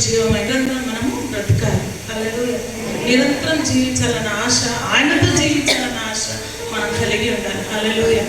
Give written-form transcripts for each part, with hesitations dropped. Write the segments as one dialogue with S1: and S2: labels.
S1: జీవమైన మనము బ్రతకాలి. హల్లెలూయా. నిరంతరం జీవించాలన్న ఆశ, ఆయనతో జీవించాలన్న ఆశ మనం కలిగి ఉండాలి. హల్లెలూయా.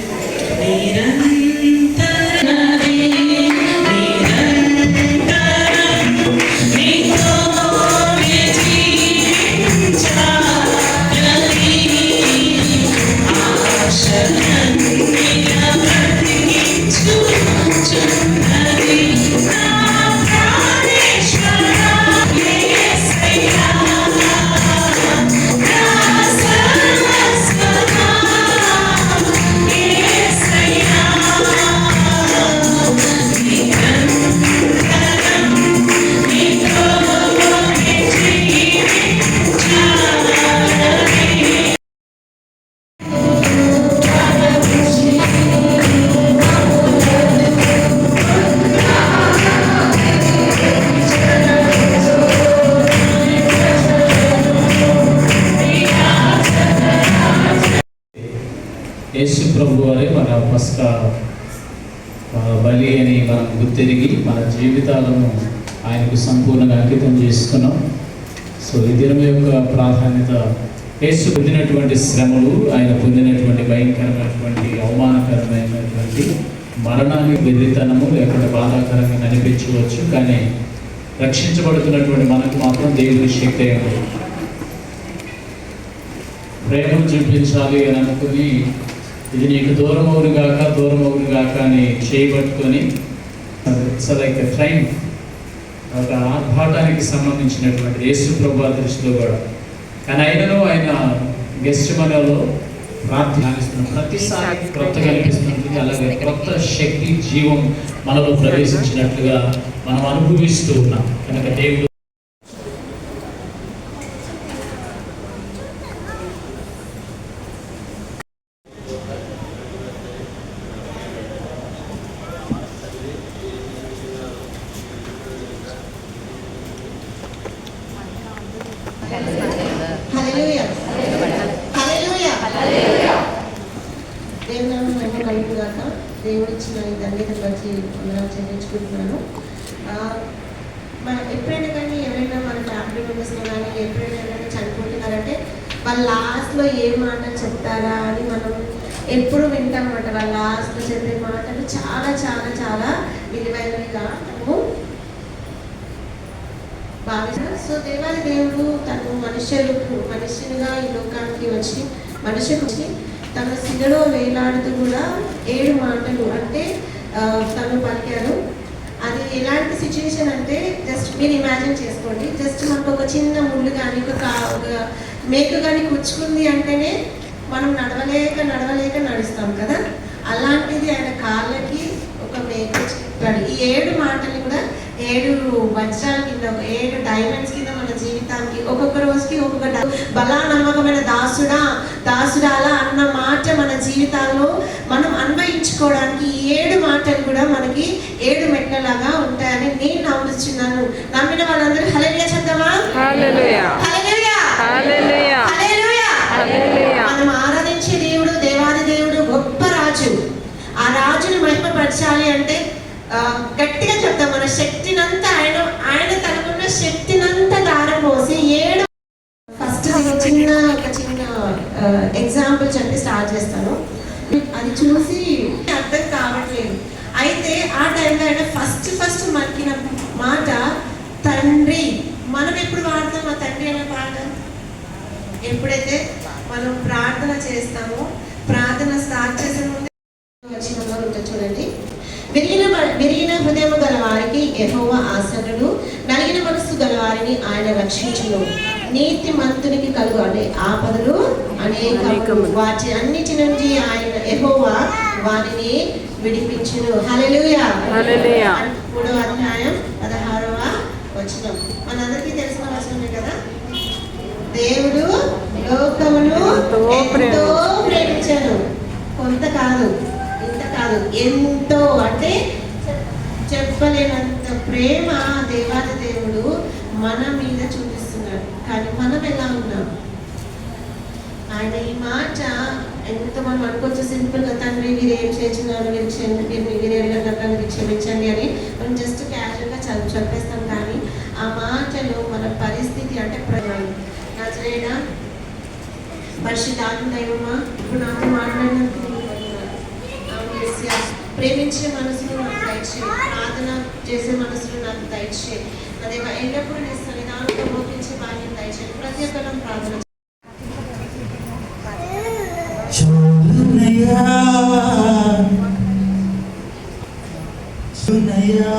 S2: యేసు ప్రభు వారే మన పస్కా బలి అని మనం గుర్తిరిగి మన జీవితాలను ఆయనకు సంపూర్ణంగా అంకితం చేసుకున్నాం. సో ఈ దినం యొక్క ప్రాధాన్యత, యేసు పొందినటువంటి శ్రమలు, ఆయన పొందినటువంటి భయంకరమైనటువంటి అవమానకరమైనటువంటి మరణానికి వెర్రితనము లేకుండా బాధాకరంగా అనిపించవచ్చు, కానీ రక్షించబడుతున్నటువంటి మనకు మాత్రం దేవుని శక్తి అయ్యాడు. ప్రేమను చూపించాలి అని అనుకుని ఇది నీకు దూరం అవునుగాక అని చేయబట్టుకొని ఇట్స్ లైక్ ట్రైన్, ఒక ఆర్భాటానికి సంబంధించినటువంటి యేసు ప్రభు దృష్టిలో కూడా. కానీ అయినను ఆయన గెస్ట్ మనలో ప్రార్థిస్తున్న ప్రతిసారి క్రొత్తగా అనిపిస్తుంది. అలాగే క్రొత్త శక్తి, జీవం మనలో ప్రవేశించినట్లుగా మనం అనుభవిస్తూ ఉన్నాం. కనుక దేవుడు
S3: దేవుడు ఇచ్చిన ధన్యత బట్టి వందనాలు చెల్లించుకుంటున్నాను. ఎప్పుడైనా కానీ ఎవరైనా మన ఫ్యామిలీ మెంబర్స్లో కానీ ఎప్పుడైనా ఎవరైనా చనిపోతున్నారంటే వాళ్ళ లాస్ట్లో ఏ మాటలు చెప్తారా అని మనం ఎప్పుడు వింటామన్నమాట. వాళ్ళ లాస్ట్లో చెప్పే మాటలు చాలా చాలా చాలా విలువైనవిగా మనము భావిస్తాం. సో దేవాది దేవుడు తను మనుషులుగా ఈ లోకానికి వచ్చి మనుషులు తన శిలలో వేలాడుతూ కూడా 7 మాటలు అంటే తను పలికారు. అది ఎలాంటి సిచ్యువేషన్ అంటే జస్ట్ మీరు ఇమాజిన్ చేసుకోండి. జస్ట్ మనకు ఒక చిన్న ముళ్ళు కానీ ఒక మేకు కానీ కుచ్చుకుంది అంటేనే మనం నడవలేక నడుస్తాం కదా. అలాంటిది ఆయన కాళ్ళకి ఒక మేకు చెప్పాడు. ఈ 7 మాటలు కూడా 7 వజ్రాల కింద, 7 డైమండ్స్ కింద మన జీవితానికి ఒక్కొక్క రోజుకి ఒక్కొక్క బలా నమ్మకమైన దాసుడాలా అన్న మాట మన జీవితాల్లో మనం అన్వయించుకోవడానికి ఈ 7 మాటలు కూడా మనకి 7 మెట్లలాగా ఉంటాయని నేను నమ్ముతున్నాను. నమ్మిన వాళ్ళందరూ హల్లెలూయా చెప్తామా? మనం ఆరాధించే దేవుడు దేవాది దేవుడు గొప్ప రాజు. ఆ రాజుని మహిమపరచాలి అంటే గట్టిగా చెప్తాం, మన శక్తినంతా ఆయన తనకున్న శక్తినంతా దారం పోసి 7 ఫస్ట్ ఒక చిన్న ఎగ్జాంపుల్ చెప్పి స్టార్ట్ చేస్తాను. అది చూసి అర్థం కావట్లేదు. అయితే ఆ టైంలో ఆయన ఫస్ట్ మనకిన మాట తండ్రి. మనం ఎప్పుడు వాడతాం ఆ తండ్రి అనే పాట? ఎప్పుడైతే మనం ప్రార్థన చేస్తామో, ప్రార్థన స్టార్ట్ చేసే ముందు వచ్చిన ఉంటుంది చూడండి. విరిగిన హృదయము గల వారికి యెహోవా ఆసనుడు, నలిగిన మనస్సు గల వారిని ఆయన రక్షించును. నీతి మంతునికి కలుగు అనే ఆపదలు అనేకము, వాటి అన్నిటి నుండి ఆయన యెహోవా వారిని విడిపించును. హల్లెలూయా. 3వ అధ్యాయం 16వ వచనం మనందరికీ తెలిసిన వచనమే కదా. దేవుడు లోకమును ఎంతో ప్రేమించాను, కొంత కాదు, ఇంత కాదు, ఎంతో అంటే చెప్పలేనంత ప్రేమ దేవాది దేవుడు మన మీద చూపిస్తున్నాడు. కానీ మనం ఎలా ఉన్నాం? ఆయన ఈ మాట ఎంతో మనం అనుకోవచ్చు సింపుల్గా, తండ్రి మీరు ఏం చేస్తున్నారు, మీరు అడిగిన క్షమించండి అని మనం జస్ట్ క్యాజువల్గా చెప్పేస్తాం. కానీ ఆ మాట నజరేడా పరిశుద్ధాత్మ దైవమా, ఇప్పుడు నాతో మాట్లాడినందుకు నీకు వందనాలు. అవును యేసయ్యా, ప్రేమించే మనసును నాకు దయచేయి, ప్రార్థన చేసే మనసును నాకు దయచేయి. అదే ఎల్లప్పుడూ నీ సన్నిధానంతో మోపించే భాగ్యం దయచేయి. ప్రతి ఒక్కరం ప్రార్థన
S4: చూనయ్యా చూనయ్యా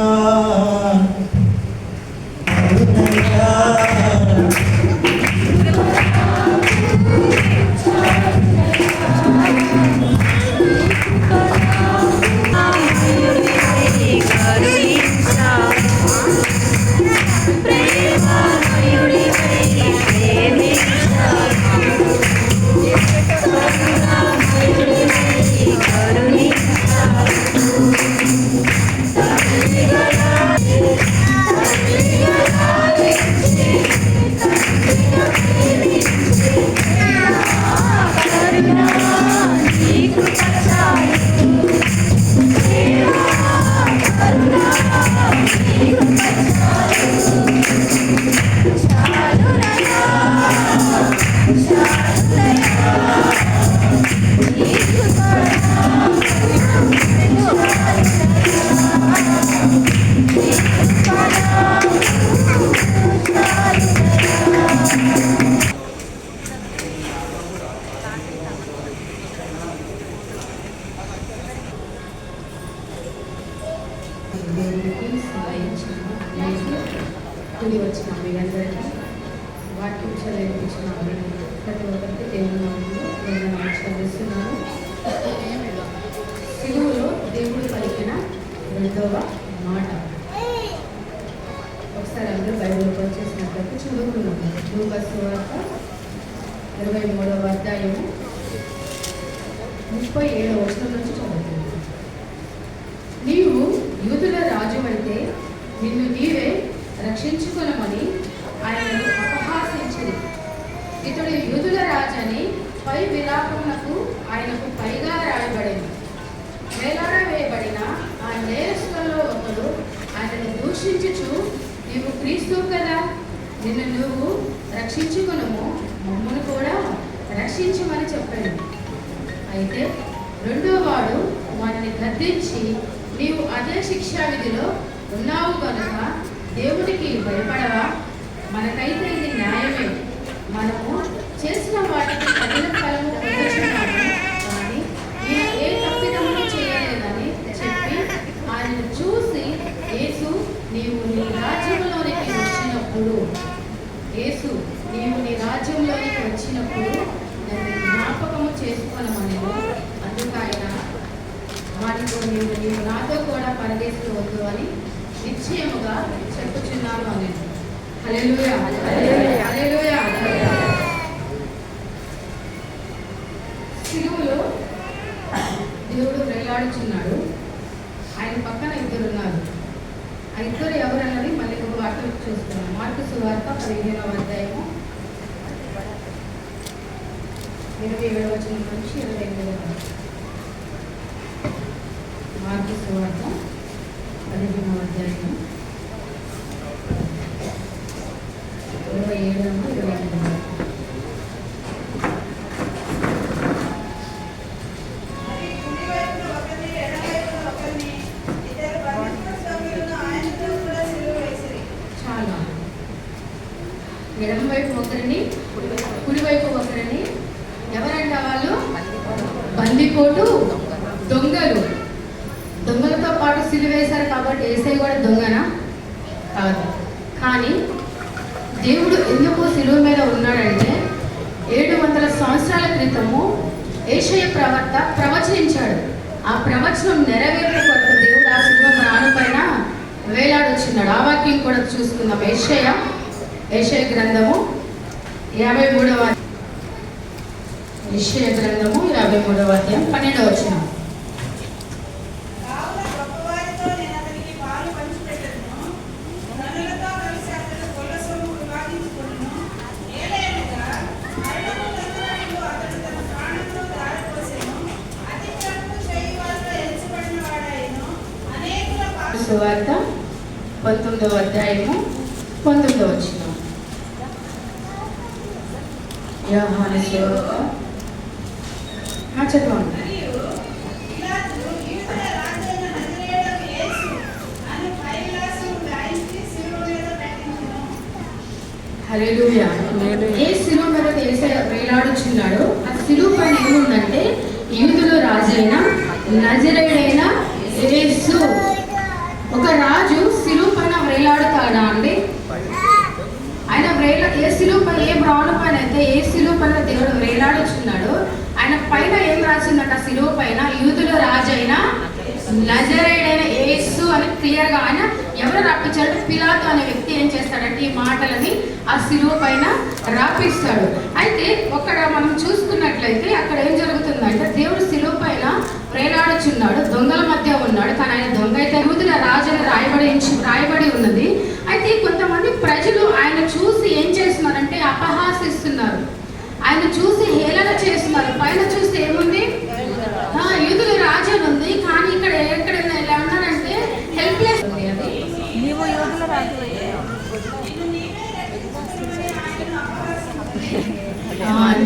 S5: కూడి వచ్చిన మీరందరికీ వాక్యం చదివించిన ప్రతి ఒక్కరికి దేవుని నామములో నేను నమస్కరిస్తున్నాను. సిలువలో దేవుడు పలికిన రెండవ మాట. ఒకసారి అందరూ బైబిల్కి వచ్చేసినట్లయితే చదువుకున్నాము. లూకా సువార్త 23వ అధ్యాయము 37వ వచనం నుంచి చదువుతున్నాను. నీవు యూదుల రాజు అయితే నిన్ను నీవే రక్షించుకొనమని ఆయనను అపహాసించింది. ఇతడు యూదుల రాజని పై విలాపమునకు ఆయనకు పైగా రాయబడింది. వేలాడవేయబడిన ఆ నేరస్తులలో ఒకడు ఆయనను దూషించుచు, నీవు క్రీస్తు కదా, నిన్ను నువ్వు రక్షించుకొనుము, మమ్మను కూడా రక్షించమని చెప్పాడు. అయితే రెండో వాడు వారిని గద్దించి, నీవు అదే శిక్షా విధిలో ఉన్నావు కనుక దేవుడికి భయపడవా? మనకైతే ఇది న్యాయమే, మనము చేసిన వాటికి తగిన ఫలము పొందుచున్నాము, కానీ ఈయన ఏ తప్పిదమును చేయలేదని చెప్పి ఆయనను చూసి, యేసు నీవు నీ రాజ్యంలోనికి వచ్చినప్పుడు నన్ను జ్ఞాపకము చేసుకోనమనేమో. అందుకు ఆయన వాటితో నీవు నాతో కూడా పరదేశంలో వద్దు అని నిశ్చయముగా చెప్పుచున్నాను అని. హల్లెలూయా, హల్లెలూయా, హల్లెలూయా. సిలువలో దేవుడు వేలాడుచున్నాడు. ఆయన పక్కన ఇద్దరు ఉన్నారు. ఆ ఇద్దరు ఎవరన్నది మళ్ళీ ఒక వాక్యం చూస్తున్నాం. మార్కు సువార్త 15వ అధ్యాయము 27వ వచనం నుంచి 28వ వచనం. మార్కు సువార్త 15వ అధ్యాయము 27వ 28వ. ఎడమవైపు ఒకరిని, కుడివైపు ఒకరిని. ఎవరంట వాళ్ళు? బందిపోటు దొంగలు. దొంగలతో పాటు సిలువేశారు కాబట్టి యేసయ్య కూడా దొంగనా? కాదు. కానీ దేవుడు ఎందుకు సిలువ మీద ఉన్నాడంటే 700 సంవత్సరాల క్రితము యేషయ ప్రవక్త ప్రవచించాడు. ఆ ప్రవచనం నెరవేర్చే కొరకు దేవుడు ఆ సిలువ ప్రాణపైన వేలాడొచ్చున్నాడు. ఆ వాక్యం కూడా చూసుకుందాం. యెషయా గ్రంథము 53వ యెషయా గ్రంథము 53వ అధ్యాయం 12వ వచనం. సువార్త 19వ అధ్యాయము 19వ వచనం. యోహాను సువార్త చదవండి. హల్లెలూయా. ఏ శిలువ మీద యేసయ్య వేలాడుచున్నాడు. ఆ శిలువ పైన ఏముందంటే యూదుల రాజైన నజరేయుడైన యేసు. ఒక రాజు శిలువ పైన వేలాడుతాడా అండి? ఆయన ఏ శిలువ పైన, ఏ బ్రాహ్మణ పైన అయితే ఏ శిలువ పైన దేవుడు వేలాడుచున్నాడు, ఆయన పైన ఏం రాసిందట? శిలువ పైన యూదుల రాజైన నజరేయుడైన యేసు అని క్లియర్గా ఆయన ఎవరు రాపించాడు? పిలాతు అనే వ్యక్తి ఏం చేస్తాడంటే ఈ మాటలని ఆ శిలువ పైన రాపిస్తాడు. అయితే అక్కడ మనం చూసుకున్నట్లయితే అక్కడ ఏం జరుగుతుందంటే దేవుడు శిలువ పైన వేలాడుచున్నాడు, దొంగల మధ్య ఉన్నాడు. కానీ ఆయన దొంగ అయితే యూదుల రాజు అని రాయబడి ఉన్నది. అయితే కొంతమంది ప్రజలు ఆయన చూసి ఏం చేస్తున్నారంటే అపహాసిస్తున్నారు, ఆయన చూసి హేళన చేస్తున్నారు. పైన చూస్తే ఏముంది? యూదుల రాజు అని ఉంది, కానీ ఇక్కడ ఎలా ఉన్నారంటే హెల్ప్లెస్ ఉంది. అది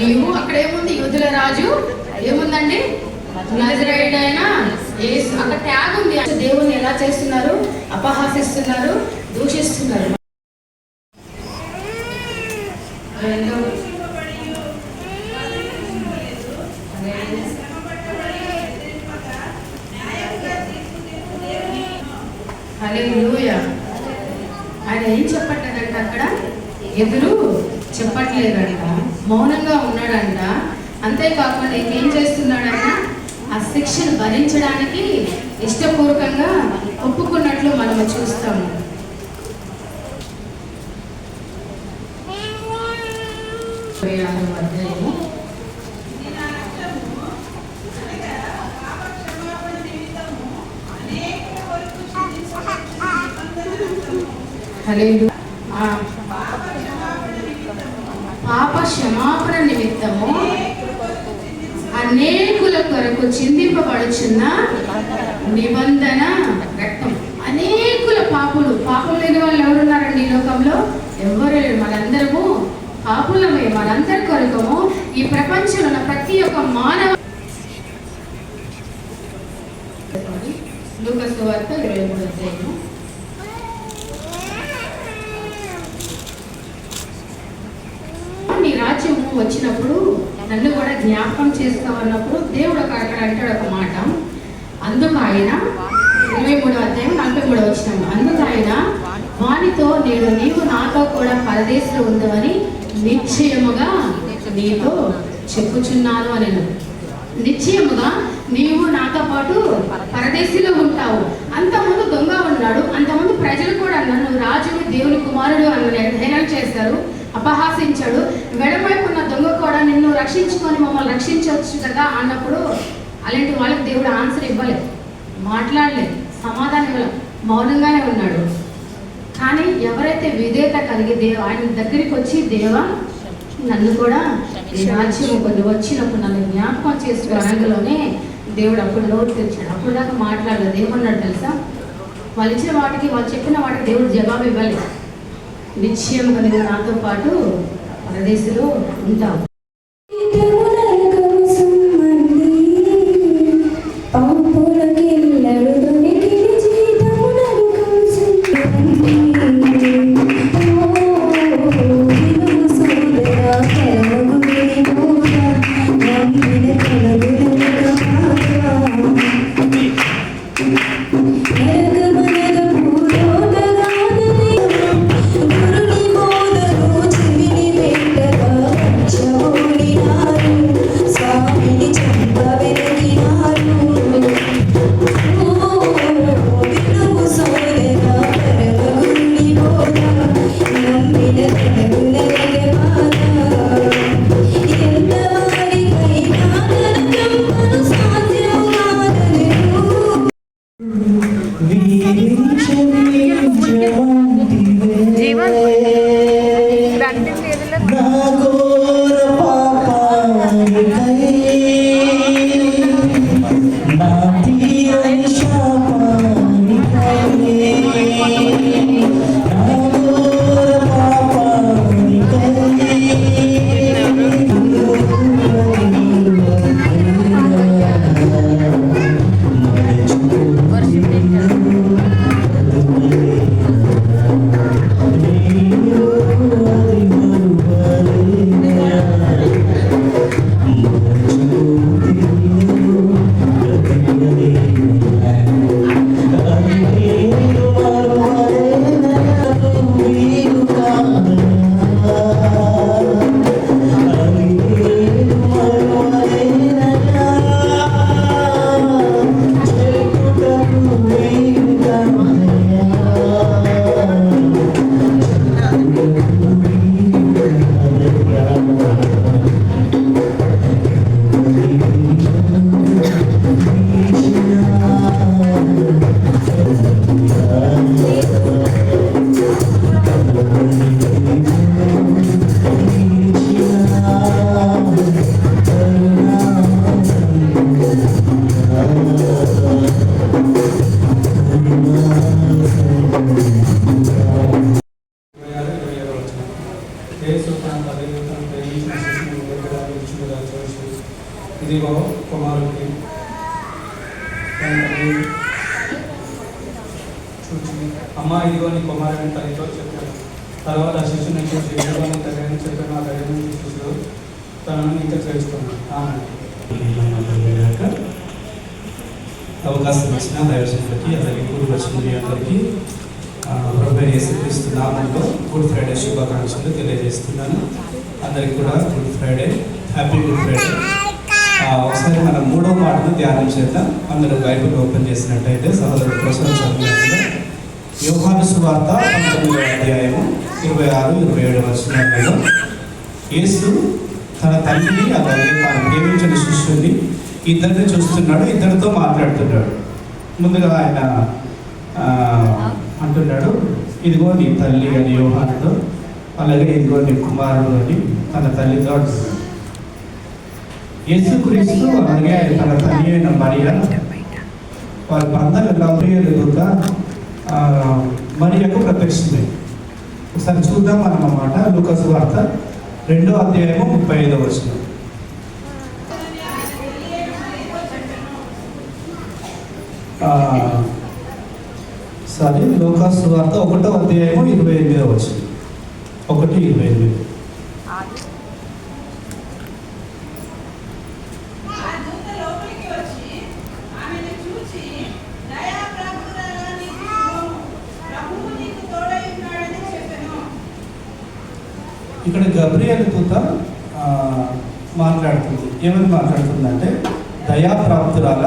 S5: నీవు అక్కడ ఏముంది? యూదుల రాజు ఏముందండి? నజరేయుడైన యేసు. అక్కడ ట్యాగ్ ఉంది. దేవుణ్ణి ఎలా చేస్తున్నారు? అపహాసిస్తున్నారు, దూషిస్తున్నారు. హల్లెలూయా. ఆయన ఏం చెప్పట్లేదంట, అక్కడ ఎదురు చెప్పట్లేదంట, మౌనంగా ఉన్నాడంట. అంతేకాకుండా ఇంకేం చేస్తున్నాడంట? ఆ శిక్షను భరించడానికి ఇష్టపూర్వకంగా ఒప్పుకున్నట్లు మనము చూస్తాము. పాప క్షమాపణ నిమిత్తము అనేకుల కొరకు చిందింపబడుచున్న నిబంధన రక్తం. అనేకుల పాపం లేని వాళ్ళు ఎవరున్నారండి ఈ లోకంలో? ఎవరు లేరు. మనందరము పాపులమే. మనందరి కొరకము ఈ ప్రపంచంలో ఉన్న ప్రతి ఒక్క మానవ. లూకా సువార్త 23వ అధ్యాయము. నీ రాజ్యము వచ్చినప్పుడు నన్ను కూడా జ్ఞాపకం చేస్తామన్నప్పుడు దేవుడు అక్కడ అంటాడు ఒక మాట. అందుకు ఆయన 23వ అధ్యాయం 43వ వచనం. అందుకు ఆయన వానితో నీవు నాతో కూడా పరదేశంలో ఉందని నిశ్చయముగా నీతో చెప్పుచున్నాను అని. నిశ్చయముగా నీవు నాతో పాటు పరదేశంలో ఉంటావు. అంతకుముందు దొంగ ఉన్నాడు. అంతకుముందు ప్రజలు కూడా నన్ను రాజుని, దేవుని కుమారుడు అని హేళన చేస్తారు, అపహాసించాడు. వెడవైపు ఉన్న దొంగ కూడా నిన్ను రక్షించుకొని మమ్మల్ని రక్షించవచ్చు కదా అన్నప్పుడు అలాంటి వాళ్ళకి దేవుడు ఆన్సర్ ఇవ్వలేదు, మాట్లాడలేదు, సమాధానం ఇవ్వలేదు, మౌనంగానే ఉన్నాడు. కానీ ఎవరైతే విధేయత కలిగి ఆయన దగ్గరికి వచ్చి దేవా నన్ను కూడా ఈ రాజ్యం కొన్ని వచ్చినప్పుడు నన్ను జ్ఞాపకం చేసుకో అనగలోనే దేవుడు అప్పుడు నోటు తెచ్చాడు. అప్పుడు దాకా మాట్లాడలేదు. ఏమన్నాడు తెలుసా? వాళ్ళు ఇచ్చిన వాటికి, వాళ్ళు చెప్పిన వాటికి దేవుడు జవాబు ఇవ్వలేదు. నిశ్చయంగా నువ్వు నాతో పాటు పరదేశంలో ఉంటావు.
S4: ఇదిగో కుమారుడికి చూచి అమ్మ ఇదిగో నీ కుమారుని తల్లితో చెప్పాను. తర్వాత ఆ శిశుని చూసి ఇదిగో నీ తల్లిని చెప్పాను. ఆ తల్లిని శిశుడు తనను ఇంకా చేస్తున్నాను. అవకాశం ఇచ్చిన దైవజనులకి అలాగే గురు వచ్చిన అందరికీ ప్రభువైన యేసుక్రీస్తు నామములో గుడ్ ఫ్రైడే శుభాకాంక్షలు తెలియజేస్తున్నాను. అందరికి కూడా good Friday, happy good Friday. ఒకసారి మనం 3వ పాటను ధ్యానం చేద్దాం. అందరూ బైబిల్ ఓపెన్ చేసినట్టయితే సహోదరుడు కోసం చదివినట్టుగా యోహాను సువార్త 19వ అధ్యాయము 26-27 వచనాలలో యేసు తన తల్లిని అలాగే తాను ప్రేమించిన శిష్యుని ఇద్దరిని చూస్తున్నాడు, ఇద్దరితో మాట్లాడుతున్నాడు. ముందుగా ఆయన అంటున్నాడు, ఇదిగో నీ తల్లి అని యోహానుతో, అలాగే ఇదిగో నీ కుమారుడు అని తన తల్లితో అంటున్నాడు. యేసుక్రీస్తు అలాగే ఆయన తన తల్లి అయిన మరియ వారి బంధాలు ఎలా ఉపయోగలుగా మరియకు ప్రత్యక్షమే. ఒకసారి చూద్దాం మనం అన్నమాట. లూకా సువార్త 2వ అధ్యాయము 35వ వచనం. లూకా సువార్త 1వ అధ్యాయము 28వ వచనం. 1:28. ఇక్కడ గబ్రియల్ దూత మాట్లాడుతుంది. ఏమని మాట్లాడుతుందంటే, దయాప్రాప్తురాల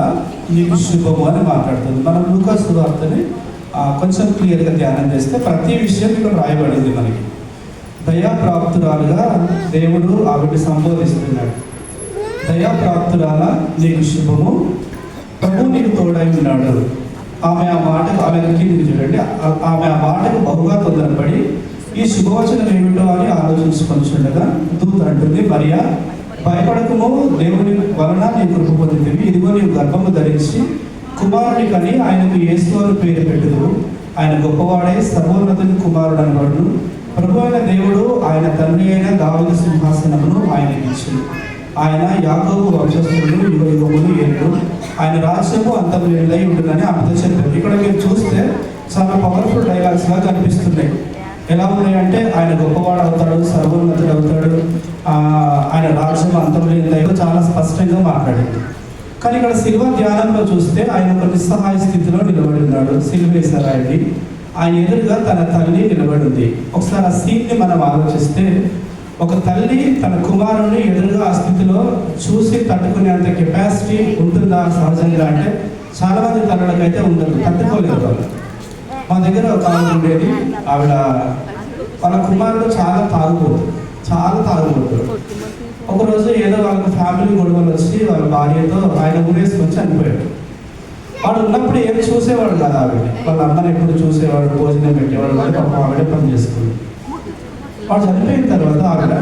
S4: నీకు శుభము అని మాట్లాడుతుంది. మనం లూకా సువార్తని కొంచెం క్లియర్గా ధ్యానం చేస్తే ప్రతి విషయం ఇక్కడ రాయబడింది మనకి. దయాప్రాప్తురాలుగా దేవుడు ఆవిడని సంబోధిస్తున్నాడు. దయాప్రాప్తురాల నీకు శుభము, ప్రభు నీకు తోడై ఉన్నాడు. ఆమె ఆ మాటకు చూడండి, ఆమె ఆ మాటకు బహుగా తొందరపడి ఈ శుభవచనం ఏమిటో అని ఆలోచించుకొనిచుండగా దూత అంటుంది, మరియా భయపడకము, దేవుని వలన నీ కృప పొందితివి. ఇదిగో నీవు గర్భము ధరించి కుమారుని కని ఆయనకు యేసు అని పేరు పెట్టుదురు. ఆయన గొప్పవాడే, సర్వోన్నతుని కుమారుడు అనబడును. ప్రభు అయిన దేవుడు ఆయన తండ్రి అయిన దావీదు సింహాసనమును ఆయనకి ఇచ్చింది. ఆయన యాకోబు వంశస్థుడు యుగ యుగములు ఏడు. ఆయన రాజ్యము అంతములేనిదై ఉంటుందని ఆమెతో చెప్పారు. ఇక్కడ మీరు చూస్తే చాలా పవర్ఫుల్ డైలాగ్స్ గా కనిపిస్తున్నాయి. ఎలా ఉన్నాయంటే, ఆయన గొప్పవాడు అవుతాడు, సర్వోన్నతుడు అవుతాడు, ఆయన రాజ్యం అంతములేనిదై చాలా స్పష్టంగా మాట్లాడింది. కానీ ఇక్కడ శిలువ ధ్యానంలో చూస్తే ఆయన ఒక నిస్సహాయ స్థితిలో నిలబడి ఉన్నాడు. శిలువ వేశారు ఆయన్ని. ఆయన ఎదురుగా తన తల్లి నిలబడింది. ఒకసారి ఆ సీన్ని మనం ఆలోచిస్తే, ఒక తల్లి తన కుమారుని ఎదురుగా ఆ స్థితిలో చూసి తట్టుకునేంత కెపాసిటీ ఉంటుందా సహజంగా అంటే చాలా మంది తల్లులకైతే ఉండదు, తట్టుకోలేదు వాళ్ళు. మా దగ్గర ఒక ఆవిడ ఉండేది. ఆవిడ వాళ్ళ కుమారుడు చాలా తాగుబోతుడు. ఒకరోజు ఏదో వాళ్ళకి ఫ్యామిలీ గొడవలు వచ్చి వాళ్ళ భార్యతో ఆయన ఊరేసుకొని చనిపోయాడు. వాడు ఉన్నప్పుడు ఏం చూసేవాడు కదా ఆవిడ. వాళ్ళ అమ్మని ఎప్పుడు చూసేవాడు, భోజనం పెట్టేవాడు, వాళ్ళు పాపం ఆవిడే పని చేసుకుంది. వాడు చనిపోయిన తర్వాత ఆవిడ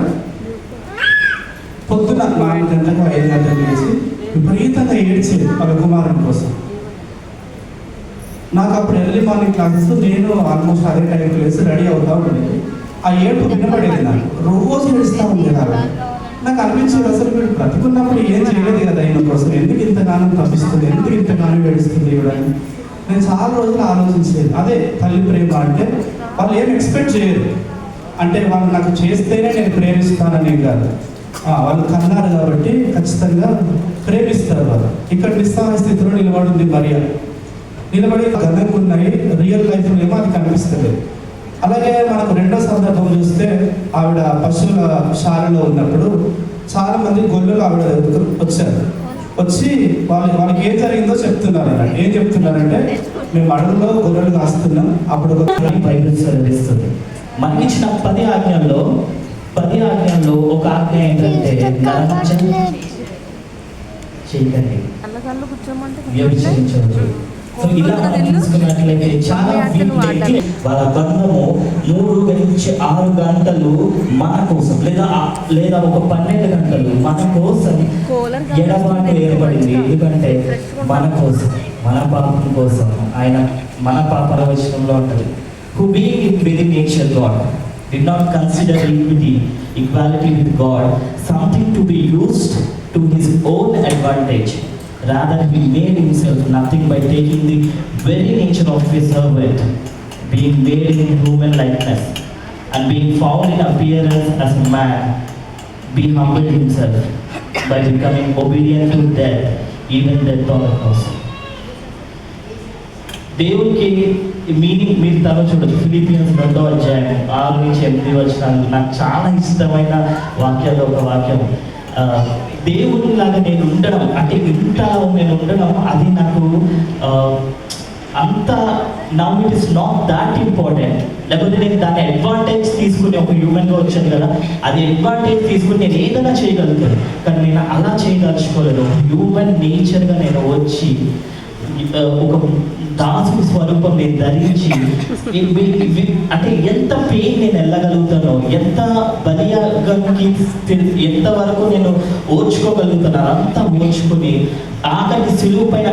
S4: పొద్దున 4 గంటలకు 5 గంటలకు లేచి విపరీతంగా ఏడ్చేది వాళ్ళ కుమారుని కోసం. నాకు అప్పుడు ఎర్లీ మార్నింగ్ క్లాసెస్, నేను ఆల్మోస్ట్ అదే టైంకి లేసి రెడీ అవుతా ఉండేది. ఆ ఏడుపు వినపడేది నాకు. రోజు ఏడుస్తూ ఉండేది ఆవిడ. నాకు అనిపించేది, అసలు వీడు బ్రతుకున్నప్పుడు ఏం చేయలేదు కదా ఆయన కోసం, ఎందుకు ఇంతగానం తప్పిస్తుంది, ఎందుకు ఇంతగానం ఏడుస్తుంది ఇవ్వడానికి. నేను చాలా రోజులు ఆలోచించేది. అదే తల్లి ప్రేమ అంటే, వాళ్ళు ఏం ఎక్స్పెక్ట్ చేయరు. అంటే వాళ్ళు నాకు చేస్తేనే నేను ప్రేమిస్తానని కాదు, వాళ్ళు కన్నారు కాబట్టి ఖచ్చితంగా ప్రేమిస్తారు వాళ్ళు. ఇక్కడ నిస్సహాయ స్థితిలో నిలబడింది మరియా. నిలబడి గతంగా ఉన్నాయి, రియల్ లైఫ్లో ఏమో అది కనిపిస్తుంది. అలాగే మనకు రెండో సందర్భం చూస్తే, ఆవిడ పశువుల శాలలో ఉన్నప్పుడు చాలా మంది గొల్లలు ఆవిడ వచ్చారు. వచ్చి వాళ్ళకి ఏం జరిగిందో చెప్తున్నారు. ఏం చెప్తున్నారంటే, మేము అడవుల్లో గొర్రెలు కాస్తున్నాం. అప్పుడు
S6: బైబిల్ చదివిస్తుంది. మనకిచ్చిన 10 ఆజ్ఞల్లో ఒక ఆజ్ఞ ఏంటంటే, నరహత్య చేయకండి, వ్యభిచరించవద్దు, సో ఇలా మనం చూసుకున్నట్లయితే చాలా వాళ్ళ బంధము 3 నుంచి 6 గంటలు మన కోసం లేదా ఒక 12 గంటలు మన కోసం ఎడబాటు ఏర్పడింది. ఎందుకంటే మన కోసం, మన పాపం కోసం ఆయన మన పాపల వచనంలో ఉంటుంది, who being in very nature God did not consider equality with God something to be used to his own advantage. Rather, he made himself nothing by taking the very nature of a servant, being made in human likeness, and being found in appearance as a man, he humbled himself by becoming obedient to death, even death on the cross. దేవునికి meaning మీరు తర్వాత చూడదు. Philippians 2వ అధ్యాయం 6 నుంచి 8 వచనాలు నాకు చాలా ఇష్టమైన వాక్యాల్లో ఒక వాక్యం. దేవుని లాగా నేను ఉండడం అంటే ఇంత నేను ఉండడం అది నాకు అంత now it is not that important. లేకపోతే నేను దాని అడ్వాంటేజ్ తీసుకుని ఒక హ్యూమన్గా వచ్చాను కదా, అది అడ్వాంటేజ్ తీసుకుని నేను ఏదైనా చేయగలుగుతాను, కానీ నేను అలా చేయదలుచుకోలేదు. హ్యూమన్ నేచర్గా నేను వచ్చి ఒక దాసుని స్వరూపం నేను ధరించి అంటే ఎంత పెయిన్ నేను వెళ్ళగలుగుతానో, ఎంత బలియాగానికి ఎంతవరకు నేను ఓర్చుకోగలుగుతాను అంతా ఓర్చుకొని ఆఖరికి సిలువ పైన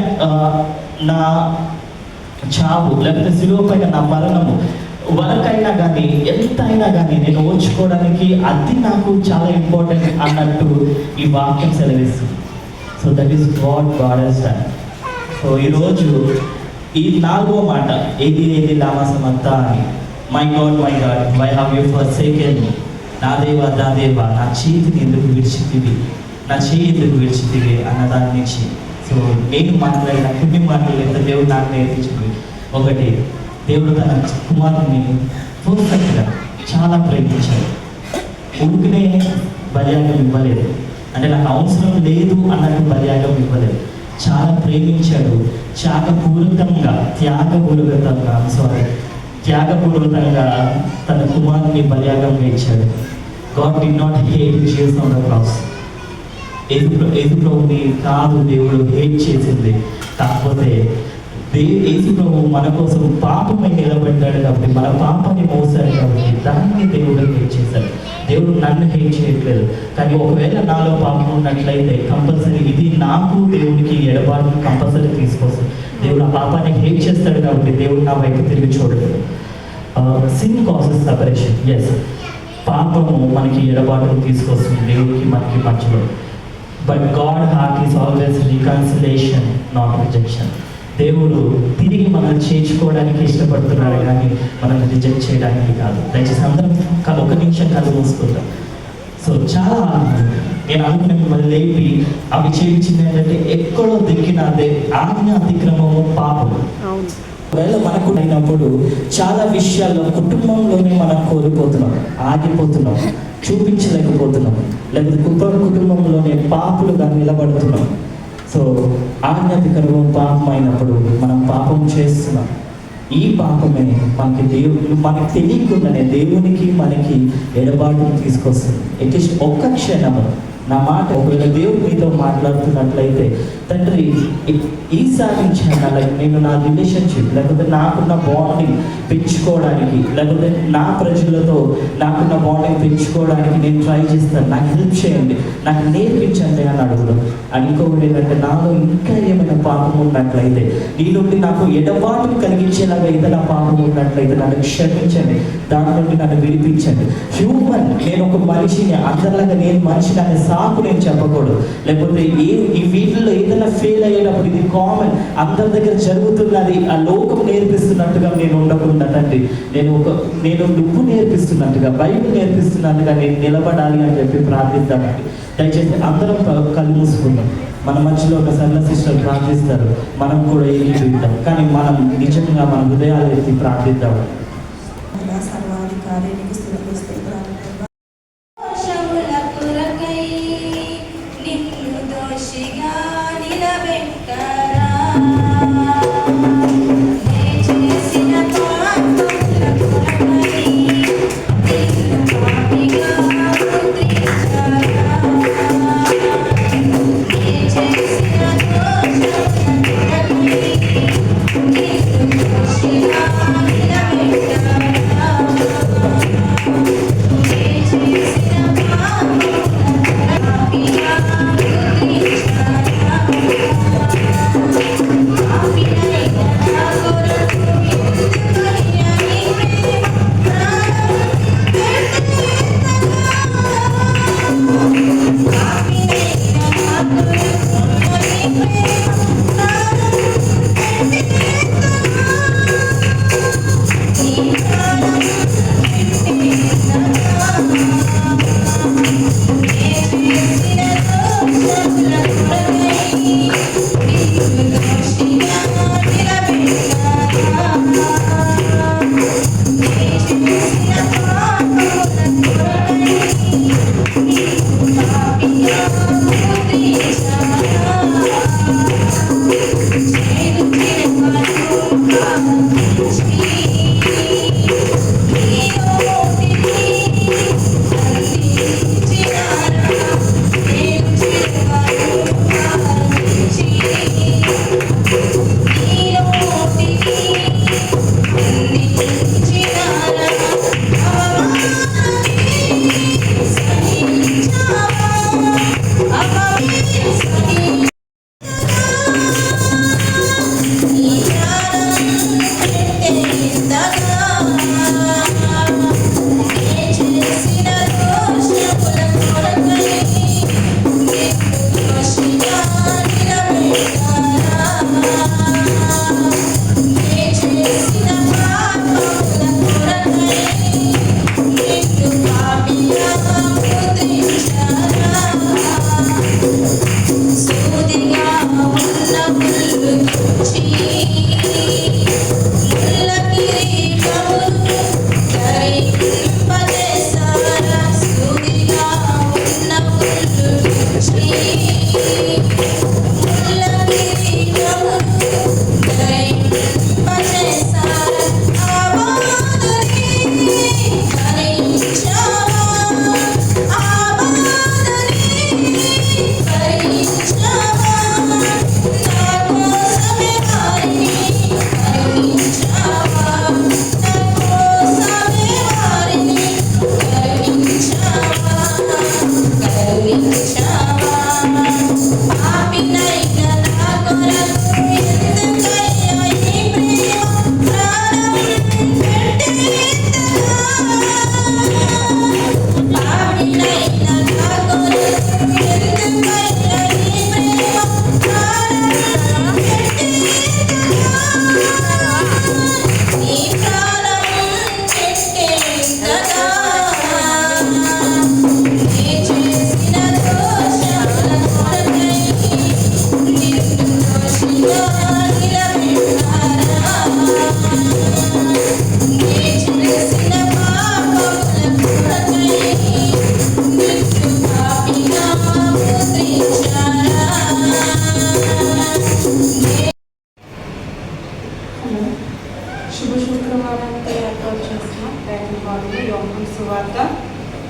S6: నా చావు లేకపోతే సిలువ పైన నా మరణము వరకైనా కానీ ఎంత అయినా కానీ నేను ఓర్చుకోవడానికి అది నాకు చాలా ఇంపార్టెంట్ అన్నట్టు ఈ వాక్యం సెలవిస్తుంది. So that is what God has done. So ఈరోజు ఈ 4వ మాట ఏది లామా సమర్థ అని, my God why have you forsaken me, నా దేవా నా చేతిని ఎందుకు విడిచితివి, నా చేయి ఎందుకు విడిచితివి అన్న దాని నుంచి. సో నేను మాట్లాడిన కొన్ని మాటలు ఎంత దేవుడు నాకు నేర్పించింది. ఒకటి, దేవుడు తన కుమారుని పర్ఫెక్ట్గా చాలా ప్రేమించాడు. ఉడికినే బలియాగం ఇవ్వలేదు, అంటే నాకు అవసరం లేదు అన్నట్టు బలియాగం ఇవ్వలేదు. చాలా ప్రేమించాడు, త్యాగపూర్వకంగా తన కుమారుని బలియాగంగా ఇచ్చాడు. God did not hate Jesus on the cross. Yesu ప్రభుని కాదు దేవుడు హేట్ చేసింది, కాకపోతే యేసు ప్రభు మన కోసం పాపమై నిలబడ్డాడు కాబట్టి, మన పాపాన్ని మోసాడు కాబట్టి దాన్ని దేవుడు హేట్ చేశాడు. దేవుడు నన్ను హేట్ చేయట్లేదు, కానీ ఒకవేళ నాలో పాపం ఉన్నట్లయితే కంపల్సరీ ఇది నాకు దేవుడికి ఎడబాటు కంపల్సరీ తీసుకొస్తుంది. దేవుడు ఆ పాపాన్ని హేట్ చేస్తాడు కాబట్టి దేవుడు నా వైపు తిరిగి చూడలేదు. Sin causes separation. ఎస్, పాపము మనకి ఎడబాటును తీసుకొస్తుంది దేవుడికి మనకి మధ్యలో. But God heart is always reconciliation, not rejection. దేవుడు తిరిగి మనం చేర్చుకోవడానికి ఇష్టపడుతున్నాడు, కానీ మనం రిజెక్ట్ చేయడానికి కాదు. దయచేసి అందరం ఒక నిమిషం కళ్ళు మూసుకుంటాం. సో చాలా నేను అనుకునే మిమ్మల్ని లేపి అవి చేయించింది ఏంటంటే ఎక్కడో దిక్కినదే ఆజ్ఞ అతిక్రమము పాపము. ఒకవేళ మనకు అయినప్పుడు చాలా విషయాల్లో కుటుంబంలోనే మనం కోల్పోతున్నాం, ఆగిపోతున్నాం, చూపించలేకపోతున్నాం, లేకపోతే కుటుంబంలోనే పాపులుగా నిలబడుతున్నాం. సో ఆజ్ఞాతికరము పాపం అయినప్పుడు మనం పాపం చేస్తున్నాం. ఈ పాపమే మనకి తెలియకుండానే దేవునికి మనకి ఎడబాటును తీసుకొస్తుంది. అట్లీస్ట్ ఒక్క క్షణము నా మాట ఒకవేళ దేవుడు మీతో మాట్లాడుతున్నట్లయితే, తండ్రి ఈసారి నేను నా రిలేషన్షిప్ లేకపోతే నాకున్న బాండింగ్ పెంచుకోవడానికి, లేకపోతే నా ప్రజలతో నాకున్న బాండింగ్ పెంచుకోవడానికి నేను ట్రై చేస్తాను, నాకు హెల్ప్ చేయండి, నాకు నేర్పించండి అని అడుగుదాం. ఇంకొకటి ఏంటంటే, నాలో ఇంకా ఏమైనా పాపం ఉన్నట్లయితే, నీ నుండి నాకు ఎడబాటును కలిగించేలాగా ఏదైనా పాపం ఉన్నట్లయితే నన్ను క్షమించండి, దాని నుండి నన్ను విడిపించండి. హ్యూమన్, నేను ఒక మనిషిని, అందరిలాగా నేను మనిషిని అనే సాకు నేను చెప్పకూడదు. లేకపోతే ఈ వీటిల్లో ఏదైనా ఫెయిల్ అయ్యేటప్పుడు ఇది కామన్, అందరి దగ్గర జరుగుతున్నది, ఆ లోకం నేర్పిస్తున్నట్టుగా నేను ఉండకుండా తండ్రి, నేను నువ్వు నేర్పిస్తున్నట్టుగా, బైబిల్ నేర్పిస్తున్నట్టుగా నేను నిలబడాలి అని చెప్పి ప్రార్థిద్దామండి. దయచేసి అందరం కళ్ళు మూసుకుందాం. మన మధ్యలో ఒక సరళ సిస్టర్ ప్రార్థిస్తారు, మనం కూడా ఏకీభవిద్దాం. కానీ మనం నిజంగా మన హృదయాలు ఎత్తి ప్రార్థిద్దాం.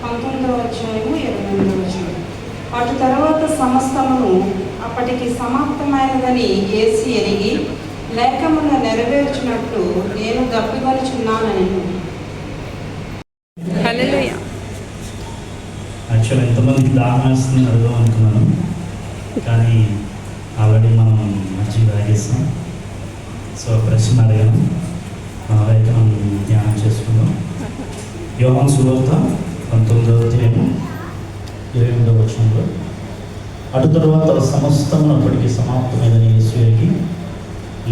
S7: 19వ అధ్యాయము 28వ వచనం. అటు తర్వాత సమస్తమును అప్పటికి సమాప్తమైనదని యేసు ఎరిగి లేఖమును నెరవేర్చినట్లు నేను దప్పికొనుచున్నానని.
S6: యాక్చువల్ ఎంతమందికి దాహం వేస్తుంది అడుగుదాం అనుకున్నాను, కానీ ఆల్రెడీ మనం మంచిగా తాగేస్తాం. సో ప్రశ్న అడిగాను, అయితే మనం ధ్యానం చేసుకుందాం. యోహాను సువార్త 19వ అధ్యాయము 28వ వచనంలో, అటు తర్వాత సమస్తమును అప్పటికి సమాప్తమైనదని యేసు ఎరిగి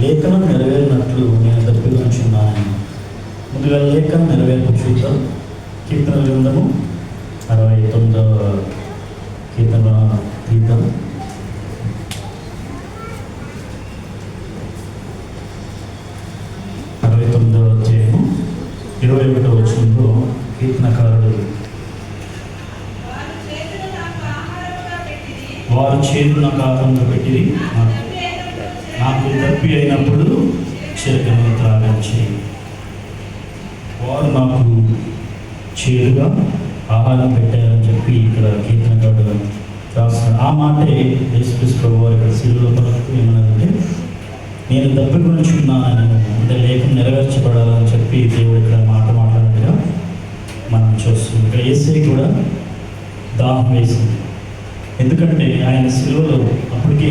S6: లేఖనం నెరవేరినట్లు నేను దప్పికొనుచున్నానని. ముందుగా లేఖనం నెరవేర్పు చూద్దాం. కీర్తన గ్రంథము 69వ కీర్తన తీద్దాం. 69వ అధ్యాయము 21వ వచనంలో కీర్తనకారుడు, వారు చేదు నాకు ఆహారంగా పెట్టిరి, నాకు తప్పి అయినప్పుడు చిరకను త్రాగించి. వారు నాకు చేదుగా ఆహారం పెట్టారని చెప్పి ఇక్కడ కీర్తనకారుడు రాస్తున్నాడు. ఆ మాటే యేసుక్రీస్తు ప్రభువు వారు ఇక్కడ శిలువలో పలుకుతూ ఏమన్నారంటే, నేను దప్పికొనుచున్నానని, అంటే లేఖనం నెరవేర్చబడాలని చెప్పి దేవుడు ఇక్కడ మాట్లాడినట్టుగా మనం చూస్తున్నాం. ఇక్కడ యేసయ్య కూడా దాహం వేసింది. ఎందుకంటే ఆయన శిలువలో అప్పటికే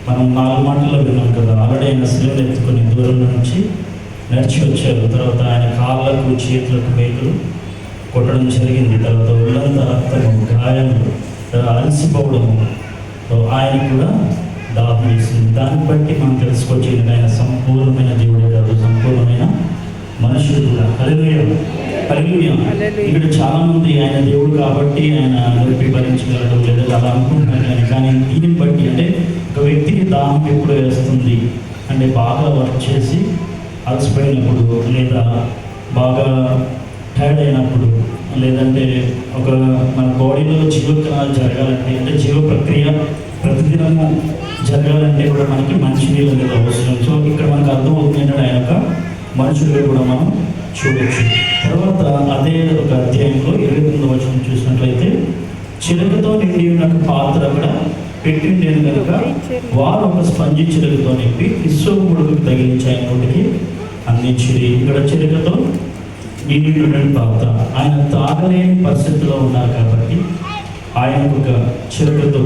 S6: మనం 4 మాటల్లో విన్నాం కదా, ఆల్రెడీ ఆయన శిలువను ఎత్తుకొని దూరం నుంచి నడిచి వచ్చారు. తర్వాత ఆయన కాళ్ళకు చేతులకు మేకులు కొట్టడం జరిగింది. తర్వాత ఒళ్ళంతా రక్తము, గాయము, అలసిపోవడము, ఆయన కూడా దాహం వేసింది. దాన్ని బట్టి మనం తెలుసుకోవచ్చు, ఆయన సంపూర్ణమైన దేవుడే కాదు, సంపూర్ణమైన మనుషుడు కూడా. హల్లెలూయా, హల్లెలూయా. ఇక్కడ చాలామంది ఆయన దేవుడు కాబట్టి ఆయన నొప్పి భరించగలడు లేదా అలా అనుకుంటున్నారు, కానీ దీన్ని బట్టి అంటే ఒక వ్యక్తికి దాహం ఎప్పుడు వేస్తుంది అంటే బాగా వర్క్ చేసి అలసిపోయినప్పుడు, లేదా బాగా టైర్డ్ అయినప్పుడు, లేదంటే ఒక మన బాడీలో జీవకణాలు జరగాలంటే, అంటే జీవ ప్రక్రియ ప్రతిదినము జరగాలంటే కూడా మనకి మంచి నీళ్ళు అనేది అవసరం. సో ఇక్కడ మనకు అర్థమవుతుంది ఏంటంటే ఆయన ఒక మనుషులుగా కూడా మనం చూడవచ్చు. తర్వాత అదే ఒక అధ్యాయంలో 29వ వచనం చూసినట్లయితే, చిలుకతో నిండి ఉన్న పాత్ర అక్కడ పెట్టిండేది కనుక వారు ఒక స్పంజి చిలుకతో నింపి ఇస్సోపు ముడుకుకు తగిలించి ఆయన నోటికి అందించిరి. ఇక్కడ చిలుకతో నిండి ఉన్న పాత్ర, ఆయన తాగలేని పరిస్థితిలో ఉన్నారు కాబట్టి ఆయనకు ఒక చిలుకతో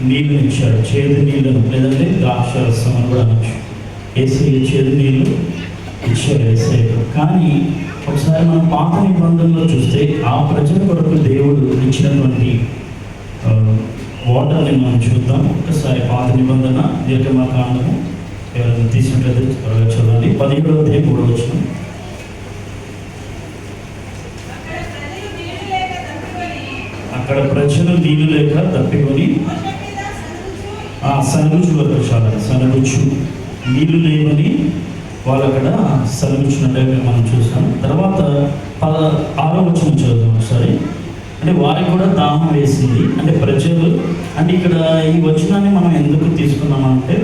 S6: నీళ్ళు ఇచ్చాడు, చేదు నీళ్ళను, లేదంటే ద్రాక్షరసం అని కూడా అనొచ్చు. యేసయ్య చేదు నీళ్ళు ఇచ్చాడు యేసయ్య. కానీ ఒకసారి మనం పాత నిబంధనలో చూస్తే ఆ ప్రజల కొరకు దేవుడు ఇచ్చినటువంటి వాటర్ని మనం చూద్దాం. ఒకసారి పాత నిబంధన దీర్ఘకాండము ఎవరైనా తీసుకుంటే త్వరగా చూడండి. 17వ అధ్యాయం 3వ వచనం. అక్కడ ప్రజలు నీళ్ళు లేక తప్పికొని సనగుచు నీళ్ళు లేవని వాళ్ళు అక్కడ సనగుచున్నట్టుగా మనం చూసాం. తర్వాత 6వ వచనం చదువుతాం ఒకసారి. అంటే వారికి కూడా దాహం వేసింది, అంటే ప్రజలు, అంటే ఇక్కడ ఈ వచనాన్ని మనం ఎందుకు తీసుకున్నామంటే,